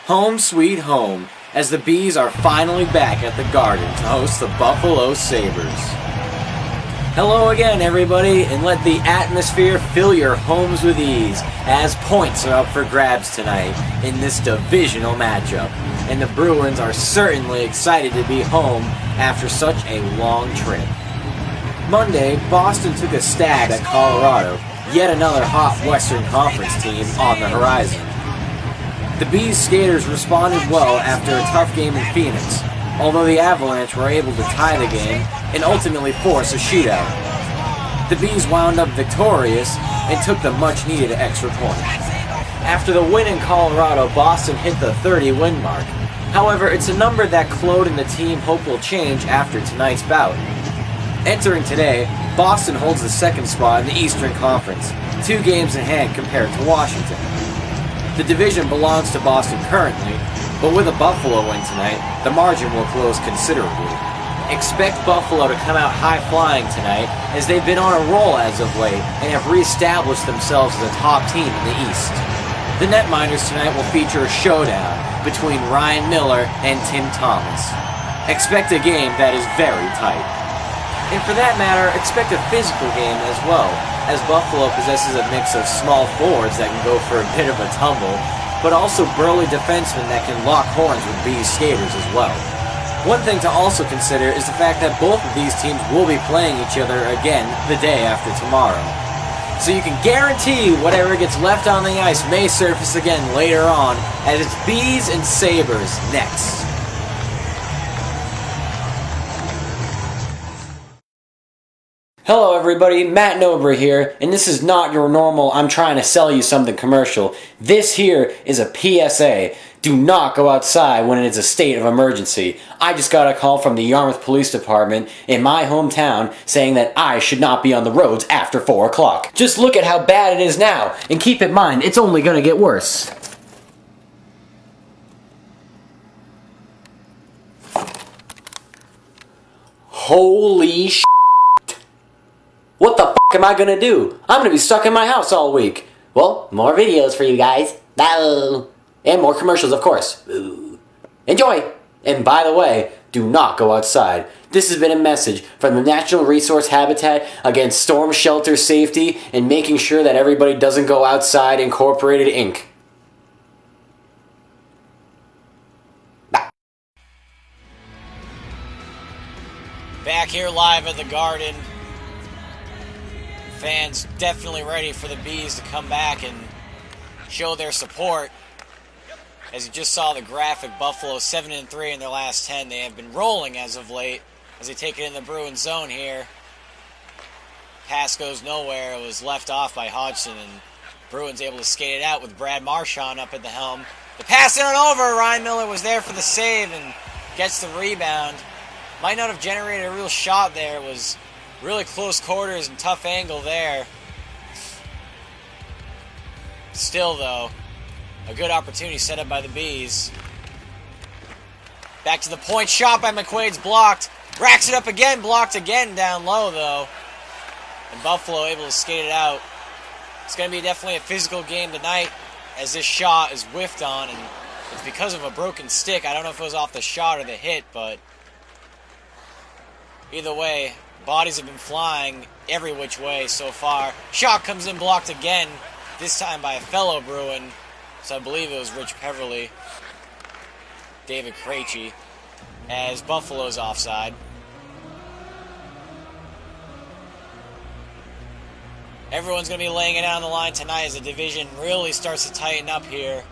Home sweet home, as the Bees are finally back at the Garden to host the Buffalo Sabres. Hello again, everybody, and let the atmosphere fill your homes with ease, as points are up for grabs tonight in this divisional matchup, and the Bruins are certainly excited to be home after such a long trip. Monday, Boston took a stab at Colorado, yet another hot Western Conference team on the horizon. The Bees skaters responded well after a tough game in Phoenix, although the Avalanche were able to tie the game and ultimately force a shootout. The Bees wound up victorious and took the much-needed extra point. After the win in Colorado, Boston hit the 30-win mark. However, it's a number that Claude and the team hope will change after tonight's bout. Entering today, Boston holds the second spot in the Eastern Conference, 2 games in hand compared to Washington. The division belongs to Boston currently, but with a Buffalo win tonight, the margin will close considerably. Expect Buffalo to come out high-flying tonight, as they've been on a roll as of late and have re-established themselves as a top team in the East. The netminders tonight will feature a showdown between Ryan Miller and Tim Thomas. Expect a game that is very tight. And for that matter, expect a physical game as well, as Buffalo possesses a mix of small forwards that can go for a bit of a tumble, but also burly defensemen that can lock horns with Bees skaters as well. One thing to also consider is the fact that both of these teams will be playing each other again the day after tomorrow. So you can guarantee whatever gets left on the ice may surface again later on, as it's Bees and Sabres next. Hello everybody, Matt Nobre here, and this is not your normal I'm trying to sell you something commercial. This here is a PSA. Do not go outside when it is a state of emergency. I just got a call from the Yarmouth Police Department in my hometown saying that I should not be on the roads after 4 o'clock. Just look at how bad it is now, and keep in mind, it's only gonna get worse. Holy sh**. What the f*** am I gonna do? I'm gonna be stuck in my house all week. Well, more videos for you guys. Bye. And more commercials, of course. Enjoy! And by the way, do not go outside. This has been a message from the National Resource Habitat against Storm Shelter Safety and making sure that everybody doesn't go outside, Incorporated, Inc. Back here live at the Garden. Fans definitely ready for the Bees to come back and show their support. As you just saw the graphic, Buffalo 7-3 in their last 10. They have been rolling as of late as they take it in the Bruins zone here. Pass goes nowhere. It was left off by Hodgson, and Bruins able to skate it out with Brad Marchand up at the helm. The pass in and over. Ryan Miller was there for the save and gets the rebound. Might not have generated a real shot there. It was really close quarters and tough angle there. Still, though, a good opportunity set up by the Bees. Back to the point. Shot by McQuaid's blocked. Racks it up again. Blocked again down low, though. And Buffalo able to skate it out. It's going to be definitely a physical game tonight, as this shot is whiffed on, and it's because of a broken stick. I don't know if it was off the shot or the hit, but either way, bodies have been flying every which way so far. Shot comes in, blocked again, this time by a fellow Bruin. So I believe it was Rich Peverly, David Krejci, as Buffalo's offside. Everyone's going to be laying it out on the line tonight as the division really starts to tighten up here.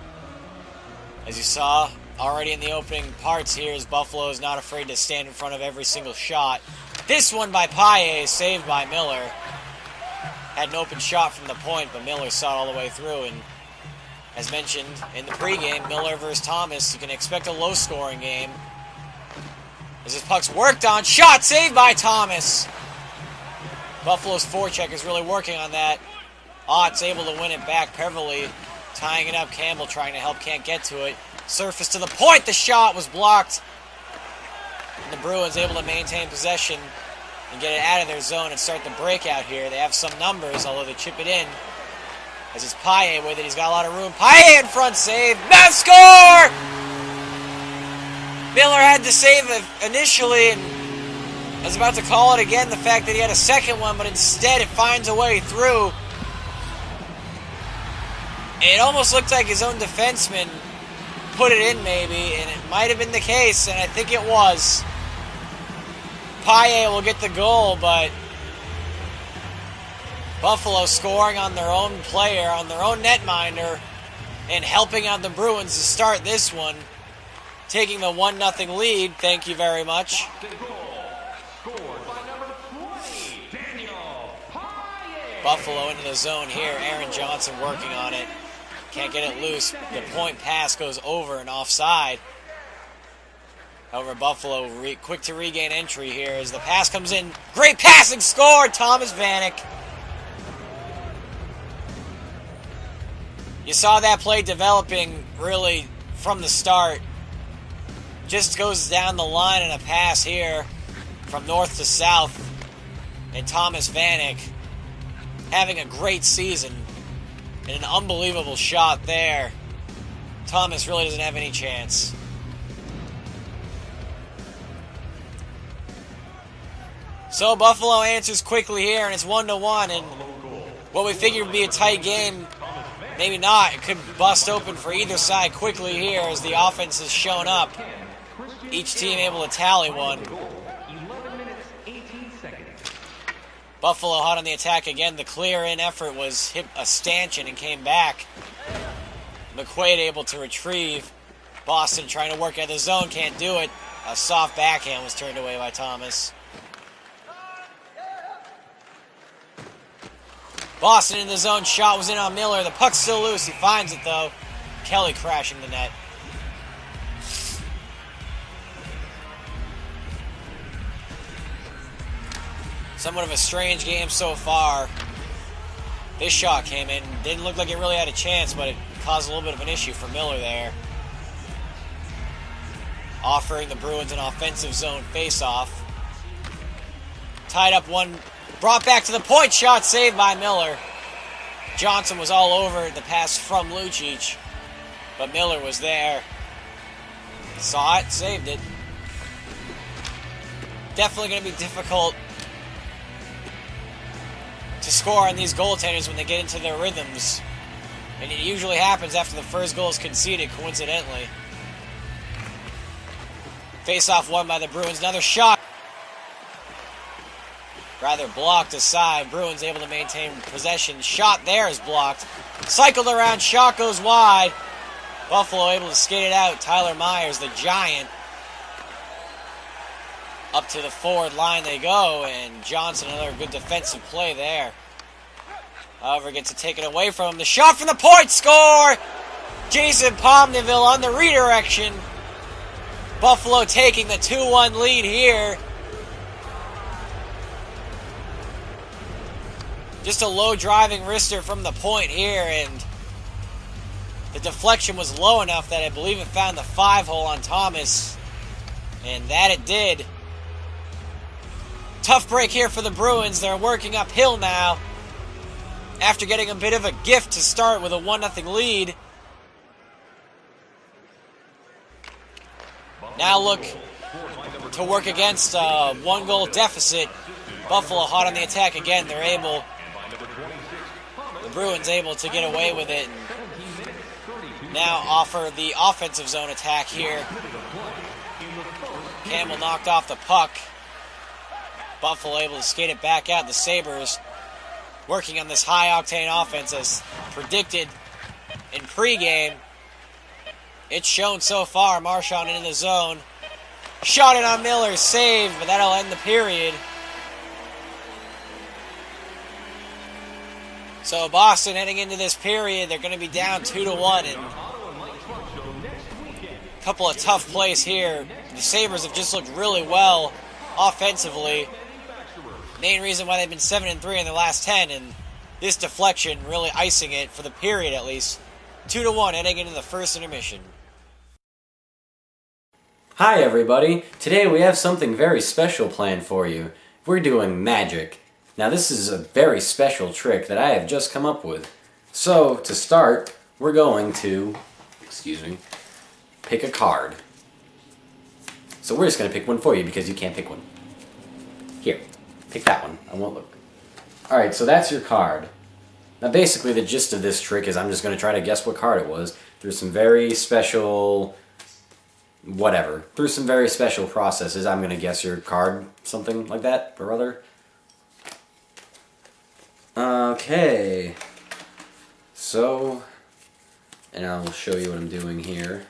As you saw already in the opening parts here, as Buffalo is not afraid to stand in front of every single shot. This one by Paille, saved by Miller. Had an open shot from the point, but Miller saw it all the way through. And as mentioned in the pregame, Miller versus Thomas, you can expect a low-scoring game. As this puck's worked on, shot saved by Thomas. Buffalo's forecheck is really working on that. Ott's able to win it back. Peverly tying it up. Campbell trying to help, can't get to it. Surface to the point, the shot was blocked. And the Bruins able to maintain possession. and get it out of their zone and start the breakout here. They have some numbers, although they chip it in. As it's Paille with it, he's got a lot of room. Paille in front, save, Matt score! Miller had to save it initially, and I was about to call it again, the fact that he had a second one, but instead it finds a way through. It almost looked like his own defenseman put it in maybe, and it might have been the case, and I think it was. Paille will get the goal, but Buffalo scoring on their own player, on their own netminder, and helping out the Bruins to start this one. Taking the 1-0 lead, thank you very much. Buffalo into the zone here, Aaron Johnson working on it. Can't get it loose. The point pass goes over and offside. However, Buffalo quick to regain entry here as the pass comes in. Great passing score, Thomas Vanek. You saw that play developing really from the start. Just goes down the line in a pass here from north to south. And Thomas Vanek having a great season and an unbelievable shot there. Thomas really doesn't have any chance. So Buffalo answers quickly here, and it's 1-1, and what we figured would be a tight game, maybe not. It could bust open for either side quickly here as the offense has shown up. Each team able to tally one. Buffalo hot on the attack again. The clear-in effort was hit a stanchion and came back. McQuaid able to retrieve. Boston trying to work at the zone, can't do it. A soft backhand was turned away by Thomas. Boston in the zone, shot was in on Miller. The puck's still loose, he finds it though. Kelly crashing the net. Somewhat of a strange game so far. This shot came in, didn't look like it really had a chance, but it caused a little bit of an issue for Miller there. Offering the Bruins an offensive zone face-off. Tied up one. Brought back to the point, shot saved by Miller. Johnson was all over the pass from Lucic, but Miller was there. Saw it, saved it. Definitely going to be difficult to score on these goaltenders when they get into their rhythms. And it usually happens after the first goal is conceded, coincidentally. Face-off won by the Bruins. Another shot. Rather blocked aside. Bruins able to maintain possession. Shot there is blocked. Cycled around. Shot goes wide. Buffalo able to skate it out. Tyler Myers, the giant. Up to the forward line they go. And Johnson, another good defensive play there. However, gets it taken away from him. The shot from the point. Score! Jason Pomneville on the redirection. Buffalo taking the 2-1 lead here. Just a low driving wrister from the point here, and the deflection was low enough that I believe it found the 5-hole on Thomas, and that it did. Tough break here for the Bruins. They're working uphill now after getting a bit of a gift to start with a 1-0 lead. Now look to work against a 1-goal deficit. Buffalo hot on the attack again. They're able... The Bruins able to get away with it and now offer the offensive zone attack here. Campbell knocked off the puck. Buffalo able to skate it back out. The Sabres working on this high-octane offense as predicted in pregame. It's shown so far. Marchand into the zone. Shot it on Miller. Saved, but that'll end the period. So Boston heading into this period, they're going to be down 2-1, and a couple of tough plays here. The Sabres have just looked really well offensively. Main reason why they've been 7-3 in the last 10, and this deflection really icing it for the period at least. 2-1 heading into the first intermission. Hi everybody, today we have something very special planned for you. we're doing magic. Now this is a very special trick that I have just come up with. So, to start, we're going to, pick a card. So we're just going to pick one for you because you can't pick one. Here, pick that one. I won't look. Alright, so that's your card. Now basically the gist of this trick is I'm just going to try to guess what card it was through some very special... Through some very special processes. I'm going to guess your card, something like that, or other. Okay. So, and I'll show you what I'm doing here.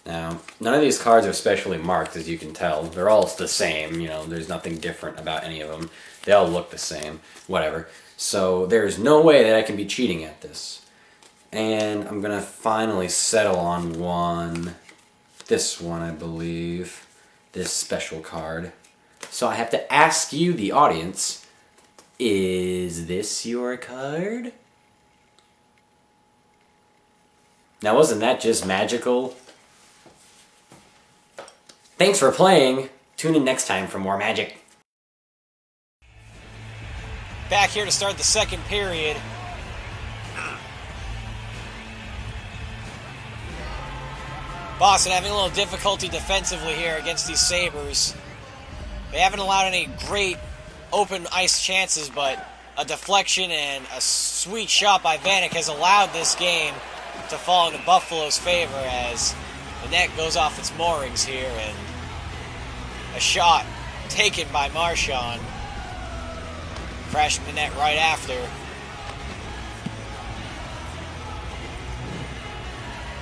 Now, none of these cards are specially marked, as you can tell. They're all the same, you know, there's nothing different about any of them. They all look the same, whatever. So, there's no way that I can be cheating at this. And I'm going to finally settle on one. This one, I believe. This special card. So I have to ask you, the audience, is this your card? Now, wasn't that just magical? Thanks for playing. Tune in next time for more magic. Back here to start the second period. Boston having a little difficulty defensively here against these Sabres. They haven't allowed any great open ice chances, but a deflection and a sweet shot by Vanek has allowed this game to fall into Buffalo's favor as the net goes off its moorings here, and a shot taken by Marchand, crashing the net right after.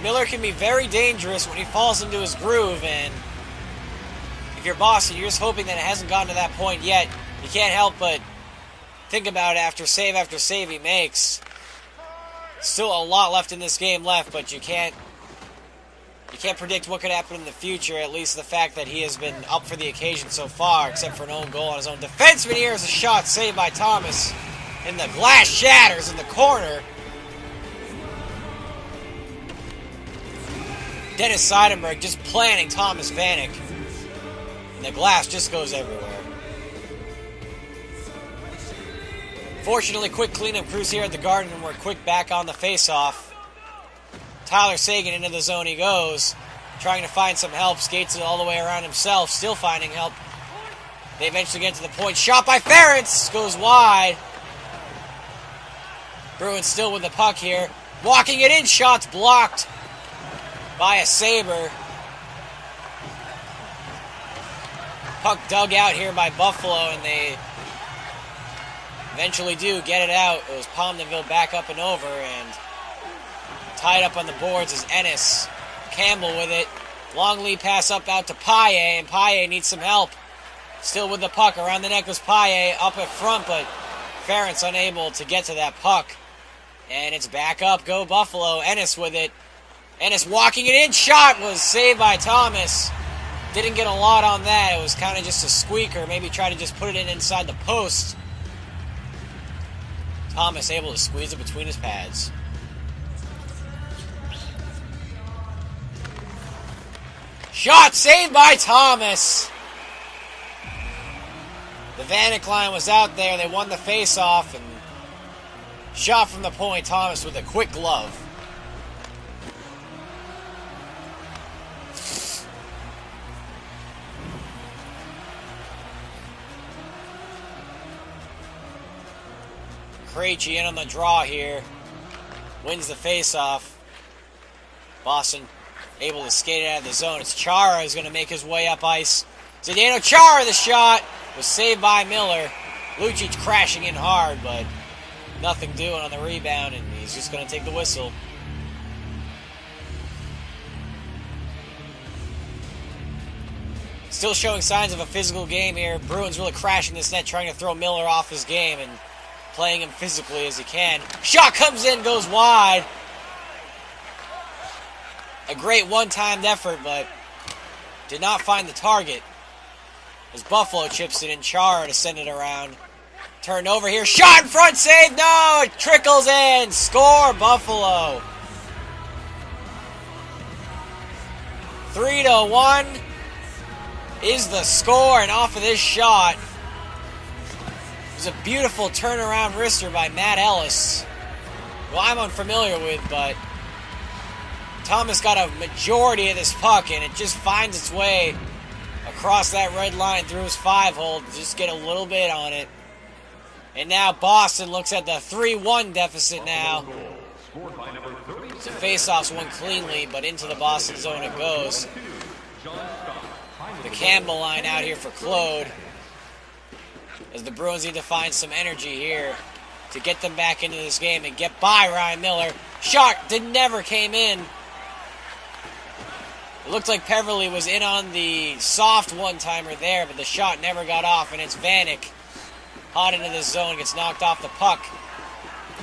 Miller can be very dangerous when he falls into his groove, and if you're Boston, you're just hoping that it hasn't gotten to that point yet. You can't help but think about it after save he makes. Still a lot left in this game but you can't predict what could happen in the future, at least the fact that he has been up for the occasion so far, except for an own goal on his own defenseman. Here is a shot saved by Thomas, and the glass shatters in the corner. Dennis Seidenberg just planning Thomas Vanek. And the glass just goes everywhere. Fortunately, quick cleanup crews here at the Garden, and we're quick back on the face-off. Tyler Seguin into the zone he goes, trying to find some help, skates it all the way around himself, still finding help. They eventually get to the point. Shot by Ferentz, goes wide. Bruins still with the puck here. Walking it in, shots blocked by a Sabre. Puck dug out here by Buffalo, and they eventually do get it out. It was Palmdeville back up and over, and tied up on the boards is Ennis. Campbell with it. Long lead pass up out to Paille, and Paille needs some help. Still with the puck. Around the neck was Paille up at front, but Ferentz unable to get to that puck. And it's back up. Go Buffalo. Ennis with it. Ennis walking it in. Shot was saved by Thomas. Didn't get a lot on that. It was kind of just a squeaker. Maybe try to just put it in inside the post. Thomas able to squeeze it between his pads. Shot saved by Thomas. The Vanek line was out there. They won the face-off, and shot from the point. Thomas with a quick glove. Krejci in on the draw here. Wins the face-off. Boston able to skate it out of the zone. It's Chara who's going to make his way up ice. Zdeno Chara, the shot was saved by Miller. Lucic crashing in hard, but nothing doing on the rebound, and he's just going to take the whistle. Still showing signs of a physical game here. Bruins really crashing this net, trying to throw Miller off his game and playing him physically as he can. Shot comes in, goes wide. A great one-timed effort, but did not find the target. As Buffalo chips it in, Chara to send it around. Turned over here, shot in front, save, no! It trickles in, score Buffalo. 3-1. is the score, and off of this shot, it was a beautiful turnaround wrister by Matt Ellis, who I'm unfamiliar with, but Thomas got a majority of this puck, and it just finds its way across that red line through his 5-hole to just get a little bit on it. And now Boston looks at the 3-1 deficit now. So faceoffs won cleanly, but into the Boston zone it goes. The Campbell line out here for Claude, as the Bruins need to find some energy here to get them back into this game and get by Ryan Miller. Shot never came in. It looked like Peverly was in on the soft one-timer there, but the shot never got off, and it's Vanek hot into the zone, gets knocked off the puck.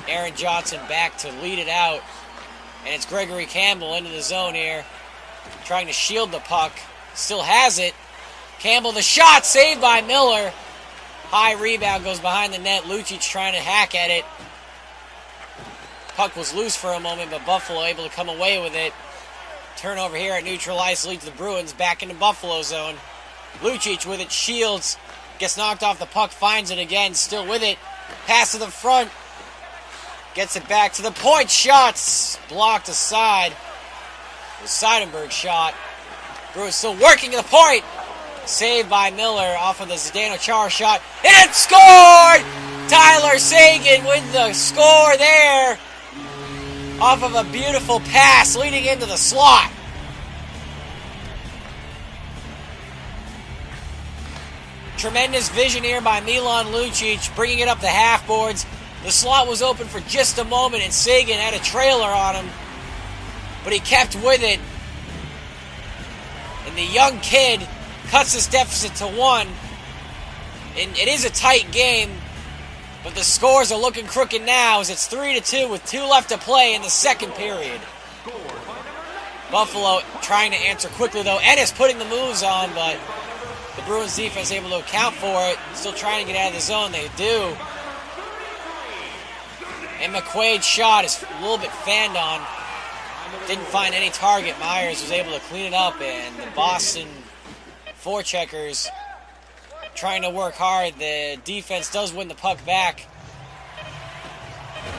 Aaron Johnson back to lead it out, and it's Gregory Campbell into the zone here, trying to shield the puck. Still has it. Campbell, the shot, saved by Miller. High rebound, goes behind the net. Lucic trying to hack at it. Puck was loose for a moment, but Buffalo able to come away with it. Turnover here at neutral ice leads the Bruins back into Buffalo zone. Lucic with it, shields, gets knocked off the puck, finds it again, still with it. Pass to the front. Gets it back to the point. Shots blocked aside. The Seidenberg shot. Bruins still working at the point. Saved by Miller off of the Zdeno Chara shot. And scored! Tyler Seguin with the score there. Off of a beautiful pass leading into the slot. Tremendous vision here by Milan Lucic, bringing it up the half boards. The slot was open for just a moment, and Seguin had a trailer on him, but he kept with it. And the young kid cuts this deficit to 1. And it is a tight game, but the scores are looking crooked now as it's 3-2 with 2 left to play in the second period. Buffalo trying to answer quickly though. Ennis putting the moves on, but the Bruins defense able to account for it. Still trying to get out of the zone. They do. And McQuaid's shot is a little bit fanned on. Didn't find any target. Myers was able to clean it up, and the Boston forecheckers trying to work hard. The defense does win the puck back.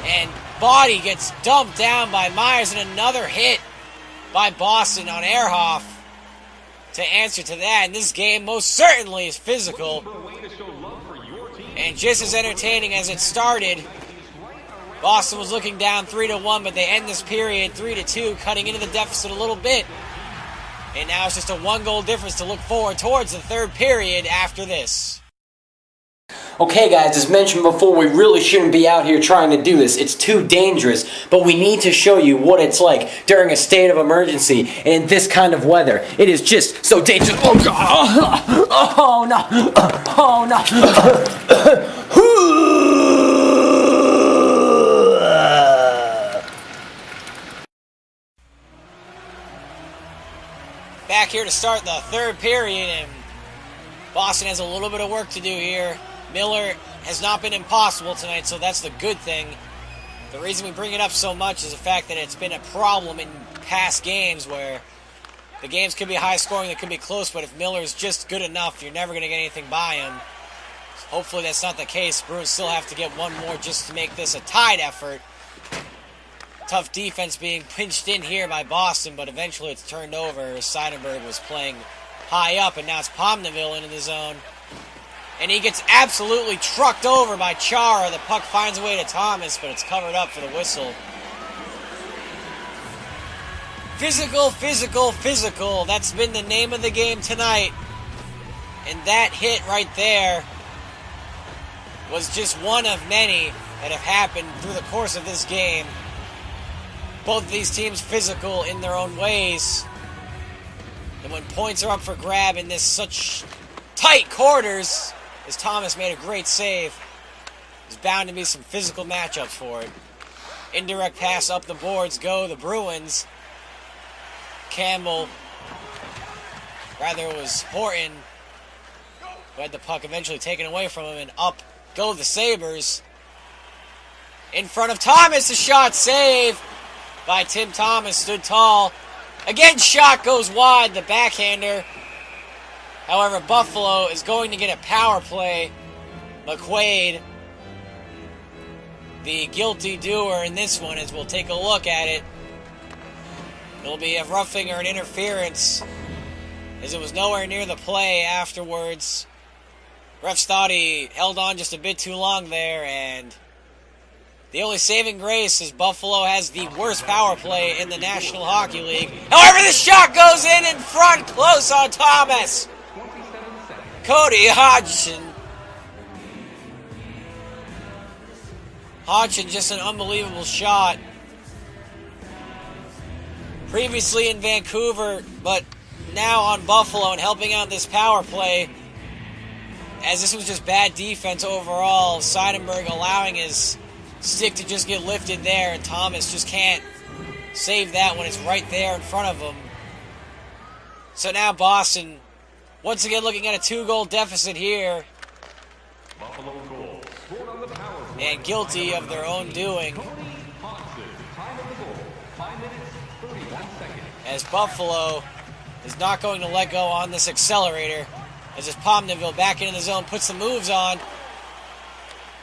And Body gets dumped down by Myers, and another hit by Boston on Ehrhoff to answer to that. And this game most certainly is physical and just as entertaining as it started. Boston was looking down 3-1, but they end this period 3-2, cutting into the deficit a little bit. And now it's just a 1-goal difference to look forward towards the third period after this. Okay guys, as mentioned before, we really shouldn't be out here trying to do this. It's too dangerous, but we need to show you what it's like during a state of emergency in this kind of weather. It is just so dangerous. Oh God! Oh no! Oh no! Back here to start the third period, and Boston has a little bit of work to do here. Miller has not been impossible tonight, so that's the good thing. The reason we bring it up so much is the fact that it's been a problem in past games where the games could be high scoring, they could be close, but if Miller's just good enough, you're never going to get anything by him. Hopefully that's not the case. Bruins still have to get one more just to make this a tied effort. Tough defense being pinched in here by Boston, but eventually it's turned over. Seidenberg was playing high up, and now it's Pomneville into the zone. And he gets absolutely trucked over by Chara. The puck finds a way to Thomas, but it's covered up for the whistle. Physical, physical, physical. That's been the name of the game tonight. And that hit right there was just one of many that have happened through the course of this game. Both of these teams physical in their own ways. And when points are up for grab in this such tight quarters, as Thomas made a great save, there's bound to be some physical matchups for it. Indirect pass up the boards go the Bruins. Campbell, rather it was Horton, who had the puck eventually taken away from him, and up go the Sabres. In front of Thomas, a shot save by Tim Thomas, stood tall. Again, shot goes wide, the backhander. However, Buffalo is going to get a power play. McQuaid, the guilty doer in this one, as we'll take a look at it. It'll be a roughing or an interference, as it was nowhere near the play afterwards. Refs thought he held on just a bit too long there, and the only saving grace is Buffalo has the worst power play in the National Hockey League. However, the shot goes in front, close on Thomas. Cody Hodgson. Hodgson, just an unbelievable shot. Previously in Vancouver, but now on Buffalo and helping out this power play, as this was just bad defense overall. Seidenberg allowing his stick to just get lifted there, and Thomas just can't save that when it's right there in front of him. So now Boston, once again looking at a 2-goal deficit here, and guilty of their own doing, as Buffalo is not going to let go on this accelerator, as this Pomneville back into the zone puts the moves on.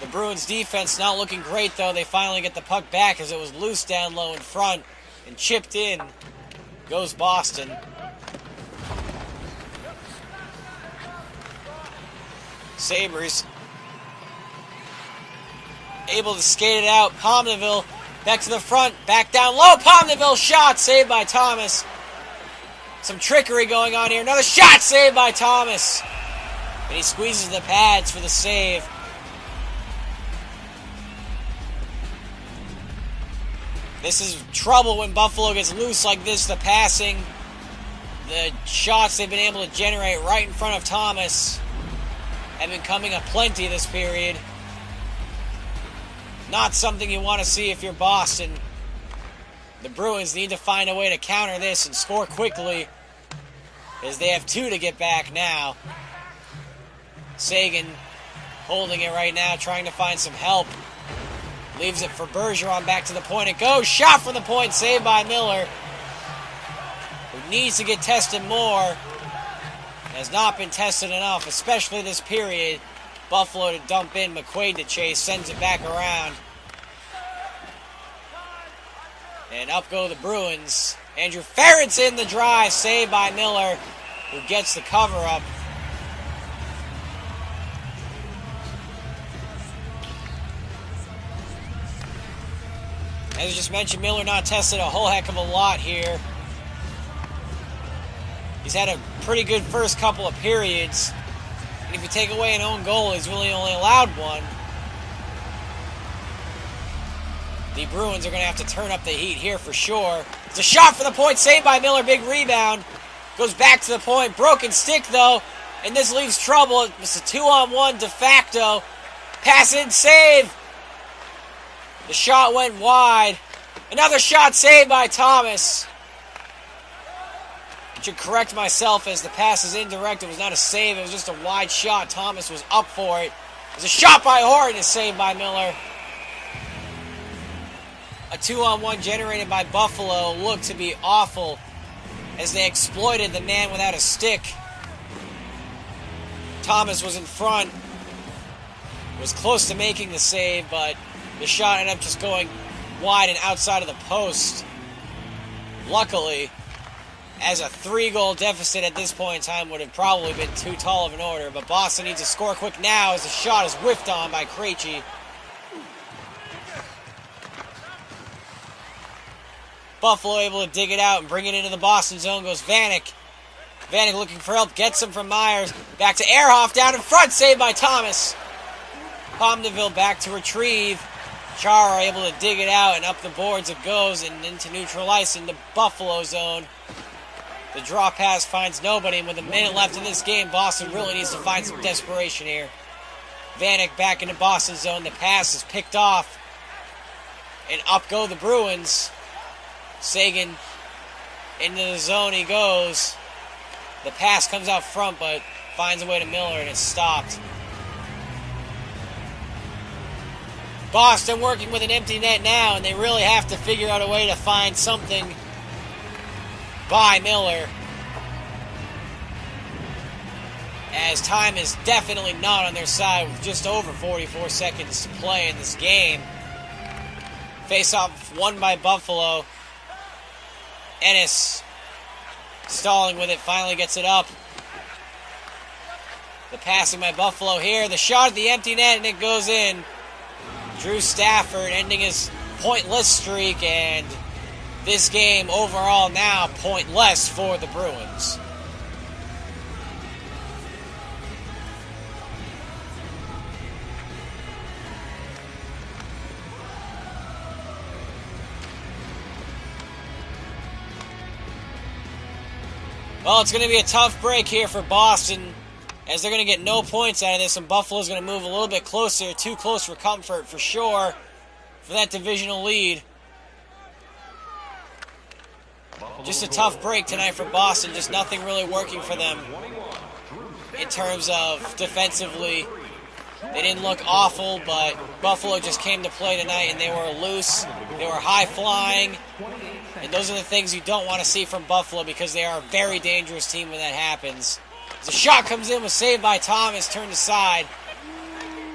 The Bruins defense not looking great, though. They finally get the puck back as it was loose down low in front and chipped in. Goes Boston. Sabres able to skate it out. Pomneville back to the front, back down low. Pomneville shot, saved by Thomas. Some trickery going on here. Another shot, saved by Thomas. And he squeezes the pads for the save. This is trouble when Buffalo gets loose like this. The passing, the shots they've been able to generate right in front of Thomas have been coming aplenty this period. Not something you want to see if you're Boston. The Bruins need to find a way to counter this and score quickly, as they have 2 to get back now. Sagan holding it right now, trying to find some help. Leaves it for Bergeron, back to the point it goes. Shot from the point, saved by Miller, who needs to get tested more. Has not been tested enough, especially this period. Buffalo to dump in, McQuaid to chase, sends it back around. And up go the Bruins. Andrew Ferrett's in the drive, saved by Miller, who gets the cover up. As I just mentioned, Miller not tested a whole heck of a lot here. He's had a pretty good first couple of periods. And if you take away an own goal, he's really only allowed one. The Bruins are going to have to turn up the heat here for sure. It's a shot for the point, saved by Miller, big rebound. Goes back to the point, broken stick though, and this leaves trouble. It's a 2-on-1 de facto. Pass in, save. The shot went wide. Another shot saved by Thomas. I should correct myself, as the pass is indirect. It was not a save, it was just a wide shot. Thomas was up for it. It was a shot by Horton, is saved by Miller. A 2-on-1 generated by Buffalo looked to be awful, as they exploited the man without a stick. Thomas was in front, was close to making the save, but the shot ended up just going wide and outside of the post. Luckily, as a 3-goal deficit at this point in time would have probably been too tall of an order, but Boston needs to score quick now as the shot is whiffed on by Krejci. Buffalo able to dig it out and bring it into the Boston zone. Goes Vanek. Vanek looking for help, gets him from Myers. Back to Ehrhoff, down in front, saved by Thomas. Pomneville back to retrieve. Chara able to dig it out, and up the boards it goes, and into neutral ice in the Buffalo zone. The draw pass finds nobody, and with a minute left in this game, Boston really needs to find some desperation here. Vanek back into Boston zone. The pass is picked off, and up go the Bruins. Sagan into the zone he goes. The pass comes out front, but finds a way to Miller, and it's stopped. Boston working with an empty net now, and they really have to figure out a way to find something by Miller. as time is definitely not on their side with just over 44 seconds to play in this game. Face-off won by Buffalo. Ennis stalling with it, finally gets it up. The passing by Buffalo here. The shot at the empty net, and it goes in. Drew Stafford ending his pointless streak, and this game overall now pointless for the Bruins. Well, it's going to be a tough break here for Boston, as they're going to get no points out of this, and Buffalo's going to move a little bit closer, too close for comfort for sure, for that divisional lead. Just a tough break tonight for Boston, just nothing really working for them in terms of defensively. They didn't look awful, but Buffalo just came to play tonight, and they were loose, they were high-flying, and those are the things you don't want to see from Buffalo, because they are a very dangerous team when that happens. The shot comes in, was saved by Thomas, turned aside.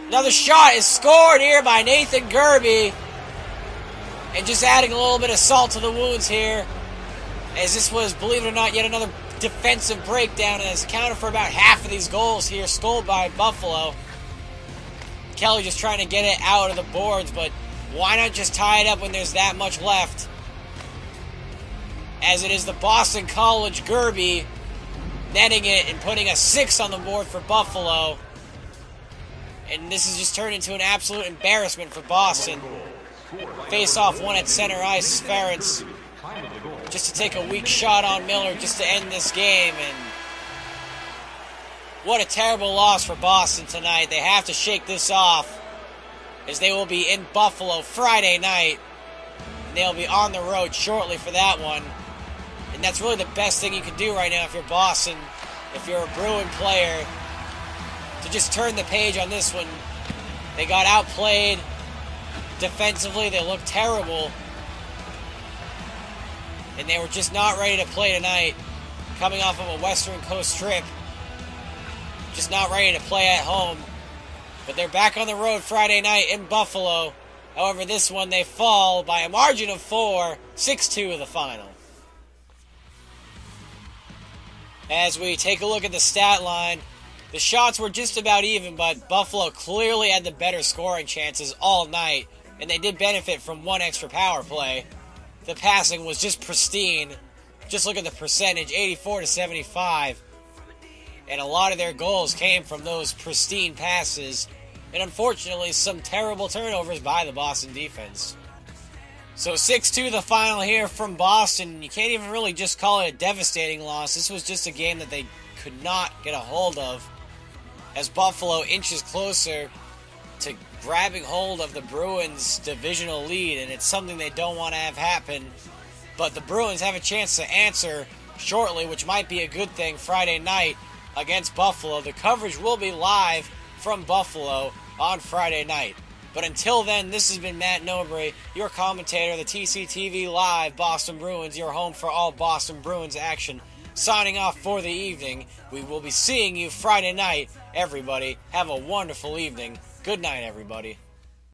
Another shot is scored here by Nathan Gerby. And just adding a little bit of salt to the wounds here, as this was, believe it or not, yet another defensive breakdown, and has accounted for about half of these goals here scored by Buffalo. Kelly just trying to get it out of the boards, but why not just tie it up when there's that much left? As it is the Boston College Gerby netting it and putting a 6 on the board for Buffalo. And this has just turned into an absolute embarrassment for Boston. Face-off one at center ice. Ferentz just to take a weak shot on Miller just to end this game. And what a terrible loss for Boston tonight. They have to shake this off, as they will be in Buffalo Friday night. And they'll be on the road shortly for that one. And that's really the best thing you can do right now if you're Boston, if you're a Bruin player, to just turn the page on this one. They got outplayed defensively. They looked terrible. And they were just not ready to play tonight, coming off of a Western Coast trip. Just not ready to play at home. But they're back on the road Friday night in Buffalo. However, this one they fall by a margin of 4, 6-2 of the final. As we take a look at the stat line, the shots were just about even, but Buffalo clearly had the better scoring chances all night, and they did benefit from one extra power play. The passing was just pristine. Just look at the percentage, 84-75. And a lot of their goals came from those pristine passes, and unfortunately some terrible turnovers by the Boston defense. So 6-2 the final here from Boston. You can't even really just call it a devastating loss. This was just a game that they could not get a hold of, as Buffalo inches closer to grabbing hold of the Bruins' divisional lead, and it's something they don't want to have happen. But the Bruins have a chance to answer shortly, which might be a good thing Friday night against Buffalo. The coverage will be live from Buffalo on Friday night. But until then, this has been Matt Nobry, your commentator, the TCTV Live Boston Bruins, your home for all Boston Bruins action. Signing off for the evening. We will be seeing you Friday night. Everybody, have a wonderful evening. Good night, everybody.